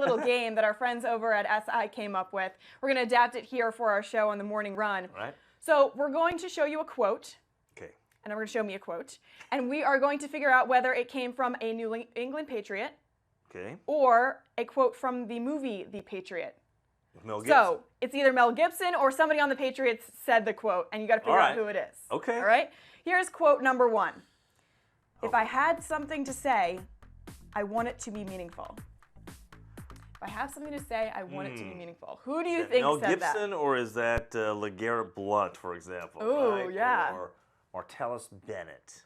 little game that our friends over at SI came up with. We're going to adapt it here for our show on the morning run. All right. So we're going to show you a quote. Okay. And then we're going to show me a quote. And we are going to figure out whether it came from a New England Patriot. Okay. Or a quote from the movie The Patriot. Mel Gibson. So it's either Mel Gibson or somebody on The Patriots said the quote, and you got to figure out who it is. Okay. All right? Here's quote number 1. If I had something to say, I want it to be meaningful. If I have something to say, I want it to be meaningful. Who do you think Mel said that? Gibson, or is that LeGarrette Blunt, for example? Ooh, right? yeah. Or Martellus Bennett.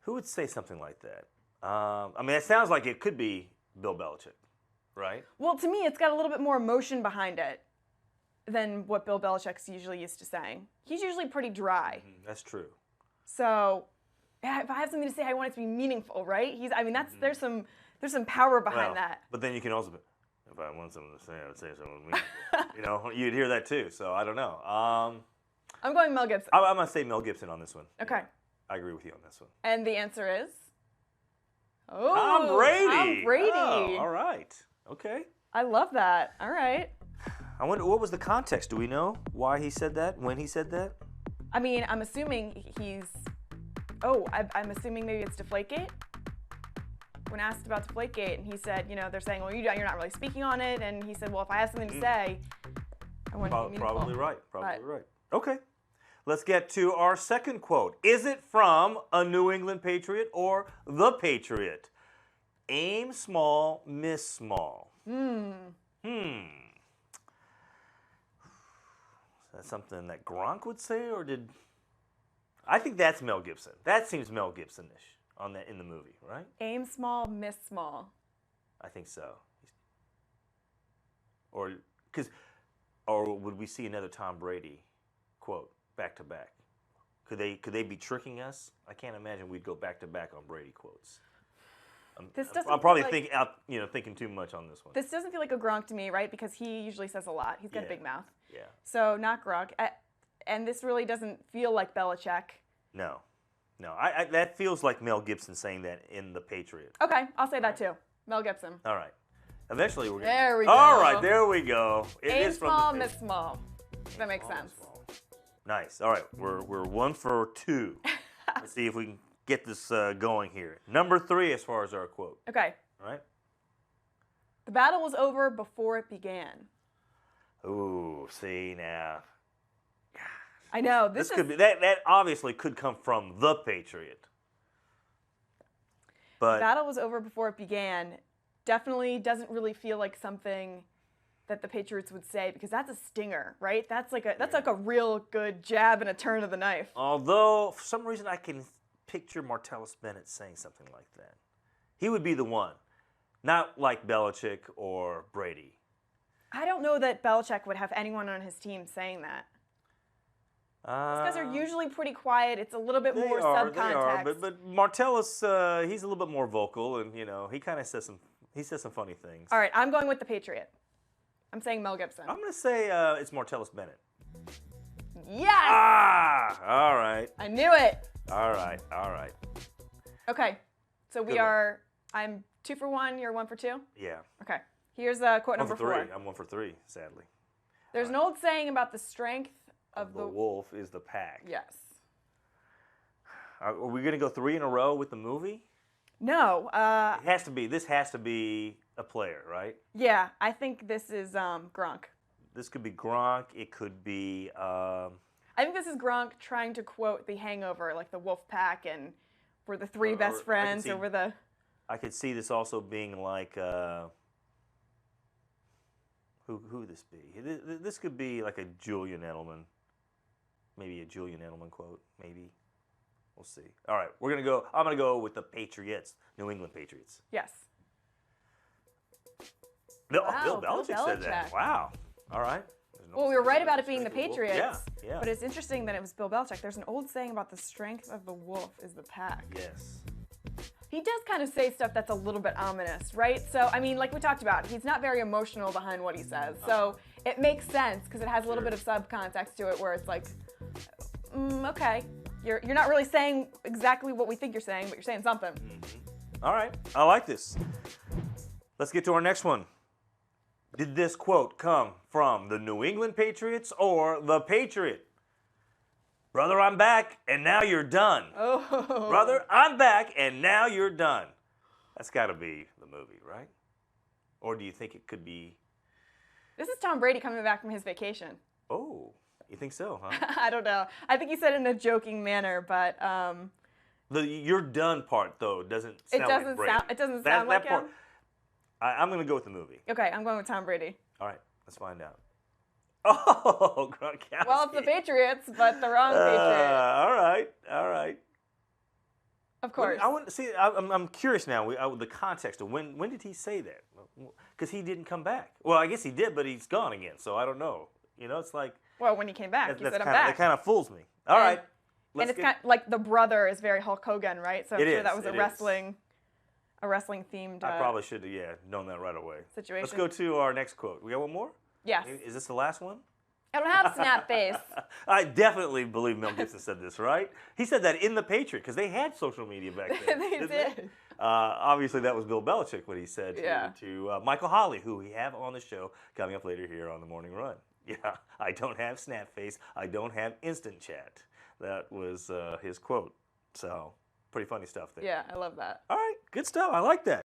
Who would say something like that? I mean, it sounds like it could be Bill Belichick, right? Well, to me, it's got a little bit more emotion behind it than what Bill Belichick's usually used to saying. He's usually pretty dry. That's true. So, yeah, if I have something to say, I want it to be meaningful, right? There's some power behind that. But then you can also, if I want something to say, I would say something meaningful. You'd hear that too. So I don't know. I'm going Mel Gibson. I'm gonna say Mel Gibson on this one. Okay. I agree with you on this one. And the answer is? Oh, Tom Brady. Tom Brady. Oh, all right. Okay. I love that. All right. I wonder, what was the context? Do we know why he said that? When he said that? I mean, I'm assuming I'm assuming maybe it's Deflategate. When asked about Deflategate, and he said, they're saying, well, you're not really speaking on it, and he said, well, if I have something to say, I want it to be meaningful. Probably right. Right. Okay. Let's get to our second quote. Is it from a New England Patriot or the Patriot? Aim small, miss small. Is that something that Gronk would say, or I think that's Mel Gibson. That seems Mel Gibson-ish in the movie, right? Aim small, miss small. I think so. Or would we see another Tom Brady quote back to back? Could they be tricking us? I can't imagine we'd go back to back on Brady quotes. I'm probably thinking too much on this one. This doesn't feel like a Gronk to me, right? Because he usually says a lot. He's got a big mouth. Yeah. So not Gronk. And this really doesn't feel like Belichick. No. I that feels like Mel Gibson saying that in The Patriot. Okay, I'll say that too. Mel Gibson. All right. Eventually we're going to... There we go. All right, there we go. Aim small, miss small. That makes sense. Nice. All right, we're 1 for 2. Let's see if we can get this going here. Number 3 as far as our quote. Okay. All right. The battle was over before it began. Ooh, see now. I know. This could be that obviously could come from the Patriot. But the battle was over before it began. Definitely doesn't really feel like something that the Patriots would say, because that's a stinger, right? That's like a real good jab and a turn of the knife. Although for some reason I can picture Martellus Bennett saying something like that. He would be the one, not like Belichick or Brady. I don't know that Belichick would have anyone on his team saying that. These guys are usually pretty quiet. It's a little bit more subcontext. They are, but Martellus, he's a little bit more vocal, and he kind of says some funny things. All right, I'm going with the Patriot. I'm saying Mel Gibson. I'm going to say it's Martellus Bennett. Yes! Ah! All right. I knew it. All right. Okay, so I'm 2 for 1, you're 1 for 2? Yeah. Okay, here's quote number 4. I'm 1 for 3, sadly. There's an old saying about the strength of the wolf is the pack. Yes. Are we going to go 3 in a row with the movie? No. This has to be a player, right? Yeah, I think this is Gronk. This could be Gronk. It could be... I think this is Gronk trying to quote The Hangover, like the wolf pack, and we're the 3 best friends, or we're the... I could see this also being like... Who would this be? This could be like a Julian Edelman. Maybe a Julian Edelman quote, maybe. We'll see. All right, I'm going to go with the Patriots, New England Patriots. Yes. Wow, Bill Belichick said that. Wow. All right. Well, we were right about it being the Patriots. Yeah. But it's interesting that it was Bill Belichick. There's an old saying about the strength of the wolf is the pack. Yes. He does kind of say stuff that's a little bit ominous, right? So, I mean, like we talked about, he's not very emotional behind what he says. So it makes sense because it has a little bit of subcontext to it where it's like, okay, you're not really saying exactly what we think you're saying, but you're saying something. All right. I like this. Let's get to our next one. Did this quote come from the New England Patriots or the Patriot? Brother, I'm back, and now you're done. Oh. Brother, I'm back, and now you're done. That's got to be the movie, right? Or do you think it could be... This is Tom Brady coming back from his vacation. Oh, you think so, huh? I don't know. I think he said it in a joking manner, but The "you're done" part, though, doesn't sound like Brady. It doesn't sound like him. I'm going to go with the movie. Okay, I'm going with Tom Brady. All right, let's find out. Oh, Gronkowski. Well, it's the Patriots, but the wrong Patriot. All right. Of course. I want to see. I'm curious now. The context of when did he say that? Because he didn't come back. Well, I guess he did, but he's gone again. So I don't know. You know, it's like. Well, when he came back, he said, "I'm back." That kind of fools me. All right. And it's kind of like the brother is very Hulk Hogan, right? So I'm sure that was a wrestling themed. I probably should have known that right away. Situation. Let's go to our next quote. We got one more? Yes. Is this the last one? I don't have snap face. I definitely believe Mel Gibson said this, right? He said that in The Patriot because they had social media back then. They did. Obviously, that was Bill Belichick what he said Yeah. to Michael Holley, who we have on the show coming up later here on The Morning Run. Yeah, I don't have snap face. I don't have instant chat. That was his quote. So, pretty funny stuff there. Yeah, I love that. All right, good stuff. I like that.